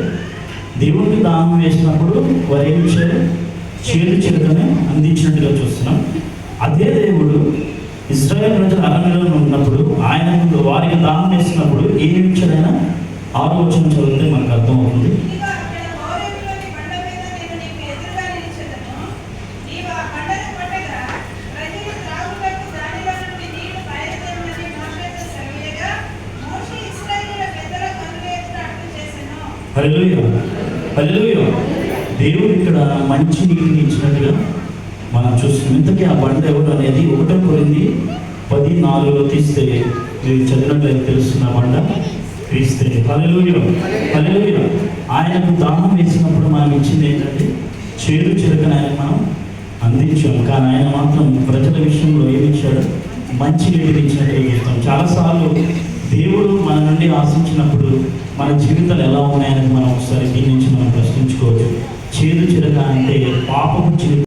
S6: దేవుడికి దాహం వేసినప్పుడు వారు ఏం చేశారు, చేదు చిలుకని అందించినట్టుగా చూస్తున్నాం. అదే దేవుడు ఇశ్రాయేలు ప్రజలు అరణ్యంలో ఉన్నప్పుడు ఆయన వారికి దాహం వేసినప్పుడు ఏమి ఇచ్చాడు ఆయన? 6వ వచనం చదివితే మనకు అర్థమవుతుంది. హల్లెలూయా, హల్లెలూయా. దేవుడు ఇక్కడ మంచి నీటిని ఇచ్చినట్టుగా మనం చూస్తున్నాం. ఇంతకీ ఆ బండ ఎవరు అనేది 1 కొరింథీ 10:4లో తీస్తే మీరు చదివినట్లయితే తెలుస్తున్న బండ క్రీస్తే. హల్లెలూయా, హల్లెలూయా. ఆయనకు దాహం వేసినప్పుడు మనం ఇచ్చింది ఏంటంటే చేదు చిలుకని ఆయన మనం అందించాం. కానీ ఆయన మాత్రం ప్రజల విషయంలో ఏమి ఇచ్చాడు? మంచి నీటిని ఇచ్చినట్టుగా చూస్తాం. చాలాసార్లు దేవుడు మన నుండి ఆశించినప్పుడు మన జీవితాలు ఎలా ఉన్నాయని మనం ఒకసారి దీని నుంచి మనం ప్రశ్నించుకోవచ్చు. చేదు చిలుక అంటే పాపపు చిలుక.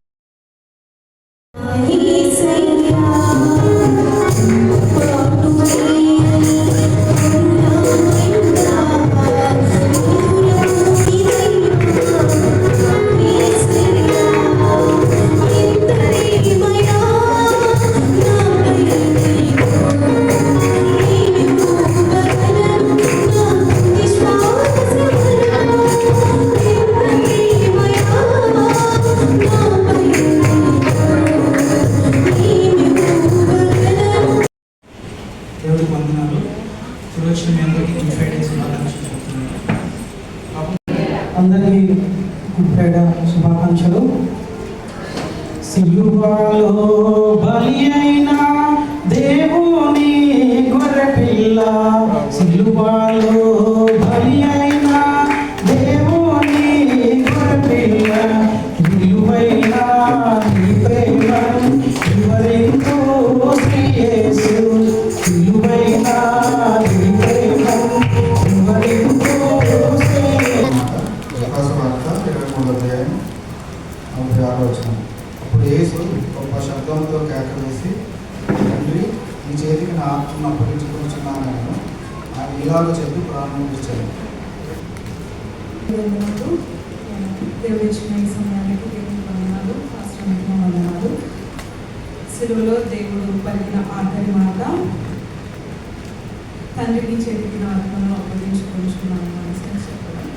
S8: గుడ్ ఫ్రైడే శుభాకాంక్షలు. సిలువలో బలి అయిన దేవుని గొర్రెపిల్ల, సిలువలో బలి అయిన దేవుని గొర్రెపిల్ల, విలువైన నీ ప్రేమను వివరించు శ్రీ యేసు, విలువైన నీ ప్రేమను వివరించు శ్రీ యేసు.
S9: వార్త 23వ అధ్యాయం 46వ వచనం. అప్పుడు యేసు గొప్ప శబ్దంతో కేకవేసి, తండ్రి, నీ చేతికి నా ఆత్మను అప్పగించుకుంటున్నాను ఆయన ఇలాగ చెప్పి ప్రారంభించాడు.
S10: దేవుడు ఇచ్చిన ఈ సమయానికి దేవుని వందనాలు, రాష్ట్రానికి వందనాలు. సిలువలో దేవుడు పలికిన ఆఖరి మాట, తండ్రిని చేతికి నా ఆత్మను అప్పగించుకుంటున్నాను మనసుని చెప్పడం.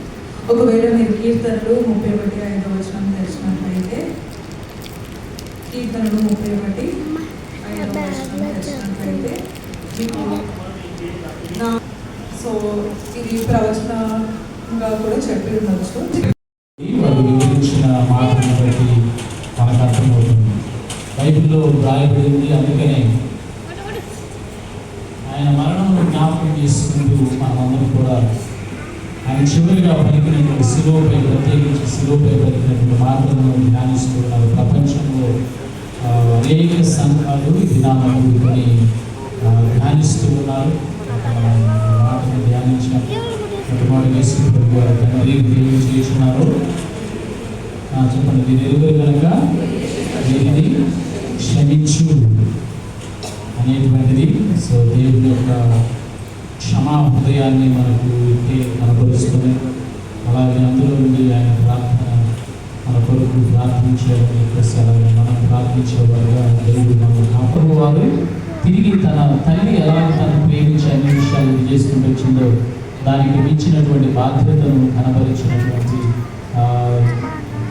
S10: ఒకవేళ మీరు కీర్తనలు 31:5 వచనం తెరిచినట్లయితే, కీర్తనలు 31:5 వచనం తెరిచినట్లయితే మీకు సో ఇది ప్రవచనంగా కూడా చెప్పి ఉండొచ్చు.
S2: వారు వివరించిన మాటలను బట్టి మనకు అర్థమవుతుంది. బైబిల్లో రాయబడింది. అందుకనే ఆయన మరణంలో జ్ఞాపకం చేసుకుంటూ మనమందరం కూడా ఆయన చివరిగా పలికినటువంటి శిలువపై, ప్రత్యేకించి శిలువపై పలికినటువంటి మాటలను ధ్యానిస్తున్నారు. ప్రపంచంలో అనేక సంఘాలు ఈ దినాలను కూడుకొని ధ్యానిస్తూ ఉన్నారు. మాటను ధ్యానించినప్పుడు తండ్రి దేవుడు చేస్తున్నారు. చెప్పండి, దీని ఎరుగు కనుక దీనిని క్షమించు అనేటువంటిది. సో దేవుని యొక్క క్షమా హృదయాన్ని మనకు కనపరుస్తుంది. అలాగే అందులో నుండి ఆయన ప్రార్థన మన కొరకు ప్రార్థించాలని చెప్పేసి అలాగే మనం ప్రార్థించేవారుగా దేవుడు మనం కాపాడువారు. తిరిగి తన తల్లి ఎలా తను ప్రేమించి అన్ని విషయాలు చేసుకుంటూ వచ్చిందో దానికి మించినటువంటి బాధ్యతను కనబరిచినటువంటి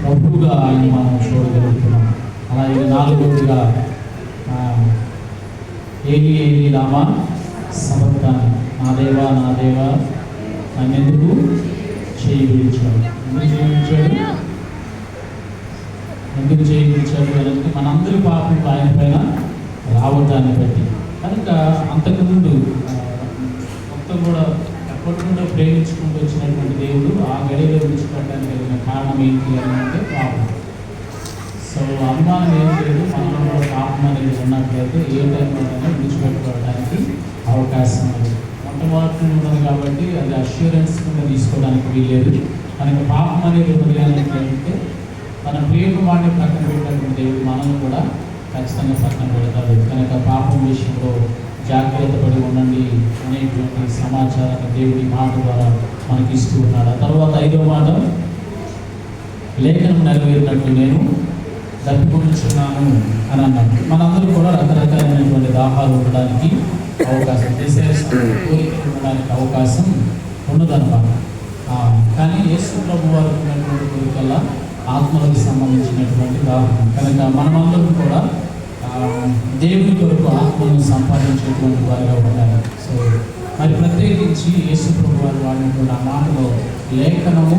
S2: ప్రభువుగా ఆయన మనం చూడగలుగుతున్నాం. అలాగే 4వదిగా ఏలి ఏలి లామా సబక్తాని, నా దేవా నా దేవా నన్నెందుకు చేయి విడిచాడు. ఎందుకు చేయి విడిచాడు అంటే మనందరి పాపం ఆయన పైన రావటాన్ని బట్టి. కనుక అంతకుముందు మొత్తం కూడా ఎప్పటికుండా ప్రేమించుకుంటూ వచ్చినటువంటి దేవుడు ఆ గడిలో విడిచిపెట్టడానికి కలిగిన కారణం ఏంటి అని అంటే పాపం. సో అనుమానం ఏం లేదు, మనలో కూడా పాపం అనేది ఉన్నట్లయితే ఏ టైంలోనైనా విడిచిపెట్టుకోవడానికి అవకాశం ఉంది. మొట్టమొదటి ఉన్నది కాబట్టి అది అష్యూరెన్స్ కింద తీసుకోవడానికి వీల్లేదు. మనకి పాపం అనేది వదిలేనట్లయితే మన ప్రియకుమారుని పక్కన పెట్టినటువంటి దేవుడు మనల్ని కూడా ఖచ్చితంగా పక్కన పెడతాడు. కనుక పాపం విషయంలో జాగ్రత్త పడి ఉండండి అనేటువంటి సమాచారాన్ని దేవుడి మాట ద్వారా మనకి ఇస్తూ ఉన్నాడు. ఆ తర్వాత 5వ మాట, లేఖనం నెరవేరినట్లు నేను దప్పికొంటున్నాను అని అన్నాడు. మనందరూ కూడా రకరకాలైనటువంటి దాహాలు ఉండడానికి అవకాశం, కోరికలు ఉండడానికి అవకాశం ఉన్నదన్నమాట. కానీ యేసు ప్రభు వారు ఉన్నటువంటి కోరికల్లా ఆత్మలకు సంబంధించినటువంటి దాహం. కనుక మనమందరం కూడా దేవుని కొరకు ఆత్మను సంపాదించేటువంటి వారిగా ఉండాలి. సో మరి ప్రత్యేకించి యేసు ప్రభు వారు వాడినటువంటి ఆ మాటలో లేఖనము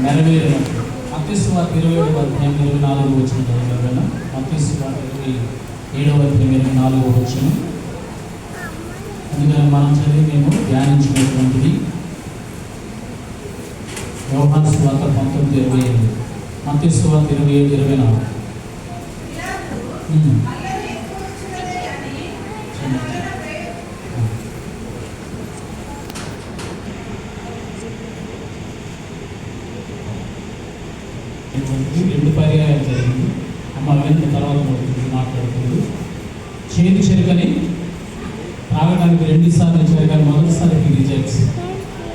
S2: నెరవేరినట్లు. మత్తయి సువార్త 27వ అధ్యాయం 24వ వచనం చదివాను. మత్తయి సువార్త 27వ అధ్యాయం 24వ వచనం. అందుకని మనం చదివి మేము ధ్యానించినటువంటిది యోహాను సువార్త 19:28, మత్తయి సువార్త 27:24. రెండు పర్యాయాలు జరిగింది. అమ్మ వెంట తర్వాత మాట్లాడుతుంది. చేతి చెరుకని తాగడానికి 2 సార్లు ఇచ్చారు, కానీ మొదటిసారికి రిజెక్ట్స్.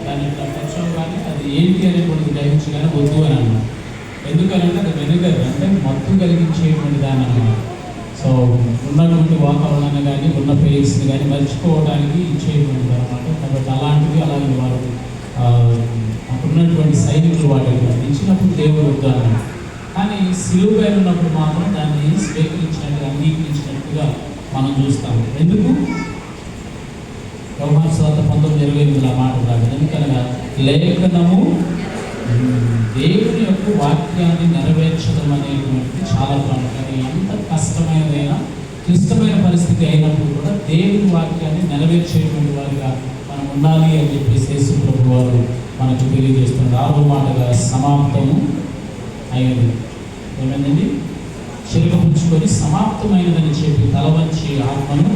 S2: దాని యొక్క పక్షం కానీ అది ఏంటి అనేటువంటిది గ్రహించి కానీ వద్దు అని అన్నారు. ఎందుకనంటే అది వెనుగర్ అంటే మత్తు కలిగించేటువంటి దాని అన్నమాట. సో ఉన్నటువంటి వాతావరణాన్ని కానీ ఉన్న ప్లేస్ని కానీ మర్చిపోవడానికి ఇచ్చేటువంటిది అనమాట. కాబట్టి అలాంటివి అలాగే వారు అక్కడున్నటువంటి సైనికులు వాటికి ఇచ్చినప్పుడు దేవుడు వద్దాను. కానీ సిలువ పైన ఉన్నప్పుడు మాత్రం దాన్ని స్వీకరించినట్టుగా అంగీకరించినట్టుగా మనం చూస్తాము. ఎందుకు? యోహాను సువార్త 19:28 మాట రాదు. ఎందుకనగా లేఖనము దేవుని యొక్క వాక్యాన్ని నెరవేర్చడం అనేటువంటిది చాలా ప్రాముఖ్యత. ఎంత కష్టమైనదైనా క్లిష్టమైన పరిస్థితి అయినప్పుడు కూడా దేవుని వాక్యాన్ని నెరవేర్చేటువంటి వారిగా మనం ఉండాలి అని చెప్పేసి యేసు ప్రభు వారు మనకు తెలియజేస్తున్నారు. ఆరో మాటగా సమాప్తము అయినది. ఏమైందండి? చిరకపుచ్చుకొని సమాప్తమైనదని చెప్పి తల వంచి ఆత్మను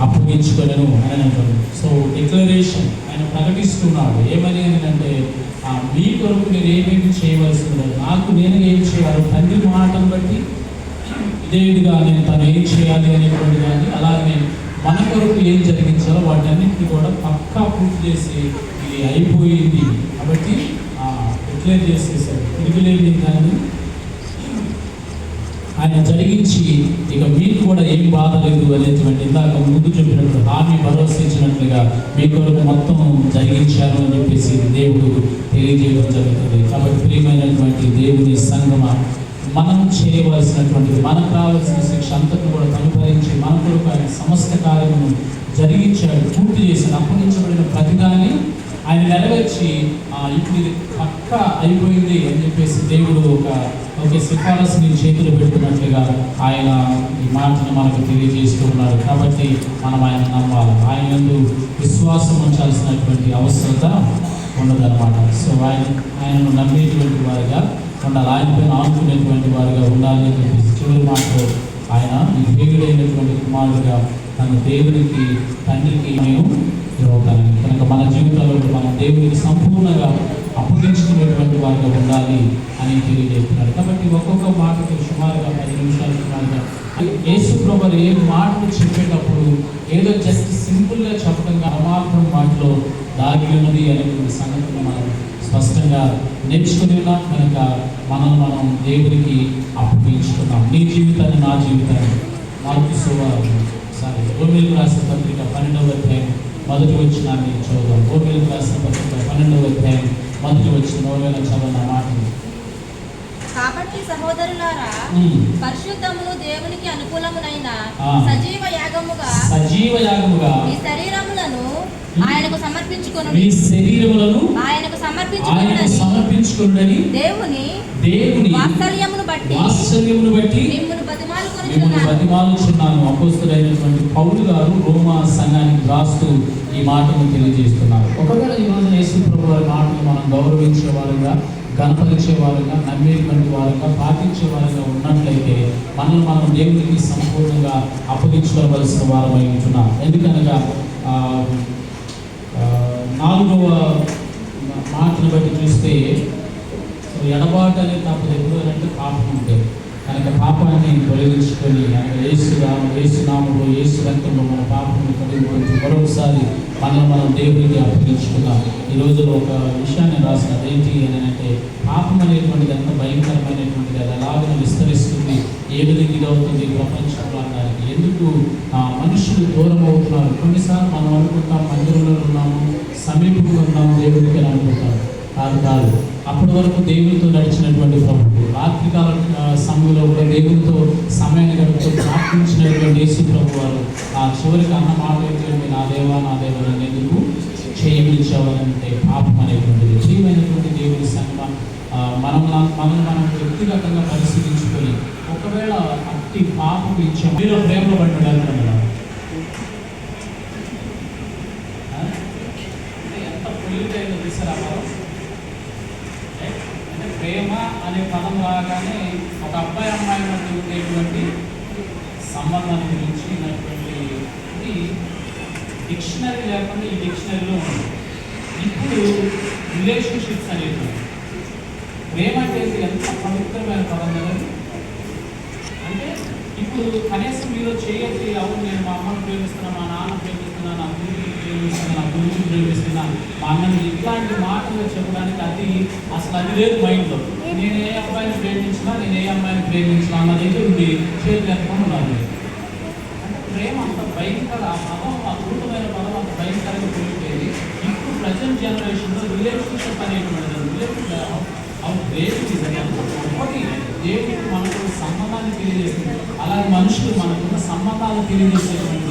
S2: అప్పగించుకొనెను అని అంటారు. సో డిక్లరేషన్ ఆయన ప్రకటిస్తున్నాడు. ఏమని అంటే మీ కొరకు నేను ఏమేమి చేయవలసి ఉండదు, నాకు నేను ఏం చేయాలి, తండ్రి మాటను బట్టి ఇదే విధంగా నేను తను ఏం చేయాలి అనేటువంటి దాన్ని, అలాగే మన కొరకు ఏం జరిగించాలో వాటన్నింటినీ కూడా పక్కా పూర్తి చేసి ఇది అయిపోయింది కాబట్టి డిక్లేర్ చేసేసారు. తిరిగిలేని దాన్ని ఆయన జరిగించి ఇక మీకు కూడా ఏం బాధ లేదు అనేటువంటి ఇందాక ముందు చెప్పినట్లు హామీ భరోసా ఇచ్చినట్లుగా మీ కొరకు మొత్తం జరిగించారు అని చెప్పేసి దేవుడు తెలియజేయడం జరుగుతుంది. కాబట్టి ప్రియమైనటువంటి దేవుని సంగమ, మనం చేయవలసినటువంటి మనకు కావలసిన శిక్ష అంతకు కూడా తనుభరించి మన కొరకు ఆయన సమస్త కార్యమును జరిగించాడు, పూర్తి చేసిన అప్పగించబడిన ప్రతిదాన్ని ఆయన నెరవేర్చి ఇప్పుడు ఇది పక్క అయిపోయింది అని చెప్పేసి దేవుడు ఒక సిఫారసుని చేతులు పెడుతున్నట్లుగా ఆయన ఈ మాటను మనకు తెలియజేస్తూ ఉన్నారు. కాబట్టి మనం ఆయన నమ్మాలి, ఆయన యందు విశ్వాసం ఉంచాల్సినటువంటి అవసరత ఉండదన్నమాట. సో ఆయనను నమ్మేటువంటి వారిగా ఉండాలి, ఆయనపైన ఆనుకునేటువంటి వారిగా ఉండాలి అని చెప్పేసి చివరి మాటలో ఆయన దేవుడైనటువంటి కుమారుడిగా తన దేవునికి తండ్రికి నేను ఇవ్వగలను. కనుక మన జీవితంలో మనం దేవునికి సంపూర్ణంగా అప్పగించుకునేటువంటి వారిగా ఉండాలి అని తెలియజేస్తున్నాడు. కాబట్టి ఒక్కొక్క మాటకు సుమారుగా 10 నిమిషాలు సుమారుగా యేసు ప్రభువు ఏ మాటలు చెప్పేటప్పుడు ఏదో జస్ట్ సింపుల్గా చెప్పడంగా అమాత్రం మాటలో దాగి ఉన్నది అనేటువంటి సంగతిని మనం స్పష్టంగా నేర్చుకుని ఉన్నాం. కనుక మనం దేవునికి అప్పగించుకున్నాం. నీ జీవితాన్ని, నా జీవితాన్ని రోమీయులకు రాసిన పత్రిక 12వ అధ్యాయం మొదటి వచనాన్ని చదువుదాం. రోమీయులకు రాసిన పత్రిక 12వ అధ్యాయం మొదటి వచనం ఎవరైనా చదవన్న మాటలు.
S11: కాబట్టి సహోదరులారా, పరిశుద్ధమును దేవునికి అనుకూలమునైన సజీవ యాగముగా మీ శరీరములను ఆయనకు సమర్పించుకొనుడని దేవుని వాత్సల్యమును బట్టి మిమ్మును బతిమాలుచున్నాను. అపోస్తలుడైనటువంటి పౌలు గారు రోమా సంఘానికి రాస్తూ ఈ మాటను తెలియజేస్తున్నారు. ఒకవేళ ఈ రోజు యేసు ప్రభువు వారి మాటలు మనం గౌరవించే వారుగా, గణపరిచే వారుగా, నమ్మేటువంటి వారుగా, పాటించే వారుగా ఉన్నట్లయితే మనం దేవునికి సంపూర్ణంగా అప్పగించుకోవలసిన వారమై ఉంటున్నాం. ఎందుకనగా 4వ మాటను బట్టి చూస్తే ఎడబాటు అనేది తప్పదు. ఎప్పుడు అంటే పాపం ఉంటుంది. కనుక పాపాన్ని తొలగించుకొని యేసునామములో యేసు రక్తంలో మన పాపాన్ని తొలగించుకొని మరొకసారి మనం దేవునికి అప్పగించుకున్నాం. ఈ రోజులో ఒక విషయాన్ని రాసినది ఏంటి అని అంటే, పాపం అనేటువంటిది ఎంత భయంకరమైనటువంటిది, అది ఎలాగ విస్తరిస్తుంది, ఏ విధంగా ఇది అవుతుంది ప్రపంచంలో అనడానికి. ఎందుకు మనుషులు దూరం అవుతున్నారు? కొన్నిసార్లు మనం అనుకుంటాం మందిరంలో ఉన్నాము, సమీపంలో ఉన్నాము దేవుడికి అని అనుకుంటాం. కాదు. అప్పటి వరకు దేవునితో నడిచినటువంటి ప్రభువు రాత్రికాల సమయంలో కూడా దేవునితో సమయాన్ని గడుపుతూ ప్రార్థించినటువంటి యేసు ప్రభు వారు ఆ చివరికి అన్న మాట ఏంటంటే, నా దేవా అని ఎందుకు చేయమించావనంటే పాపం అనేటువంటిది. చేయమైనటువంటి దేవుని సంగమం మనం వ్యక్తిగతంగా పరిశీలించుకొని ఒకవేళ అట్టి పాపం ఇచ్చాం మీరు ప్రేమలో పడ్డారు కదా, ఎంత పొలిటైన దిశరామో అంటే ప్రేమ అనే పదం రాగానే ఒక అబ్బాయి అమ్మాయి మధ్య ఉండేటువంటి సంబంధాన్ని గురించి ఇది డిక్షనరీ లేకుండా ఈ డిక్షనరీలో ఉంది. ఇప్పుడు రిలేషన్షిప్స్ అనేవి ప్రేమ అంటే ఎంత పవిత్రమైన పదం కదండి. అంటే ఇప్పుడు కనీసం మీరు చేయొచ్చు, అవును నేను మా అమ్మను ప్రేమిస్తున్నా, మా నాన్న ప్రేమిస్తున్నా, నా గురువుని ప్రేమిస్తున్నా, నా గురువుని ప్రేమిస్తున్నా, మా అన్నని ఇట్లాంటి మాటలు చెప్పడానికి అది లేదు మైండ్లో. నేను ఏ అబ్బాయిని ప్రేమించినా, నేను ఏ అమ్మాయిని ప్రేమించినా అన్న దగ్గర ఉండి చేతులు ఎత్తుకొని ఉన్నాను. అంటే ప్రేమ అంత భయంకర, ఆ పదం, ఆ అద్భుతమైన పదం అంత భయంకరంగా పెరిగిపోయింది. ఇప్పుడు ప్రజెంట్ జనరేషన్లో రిలేషన్షిప్ అనేటువంటిది ఒకటి దేవుడికి మనకు సంబంధాన్ని తెలియజేస్తుంది. అలాగే మనుషులు మనకున్న సంబంధాలను తెలియజేసేటువంటి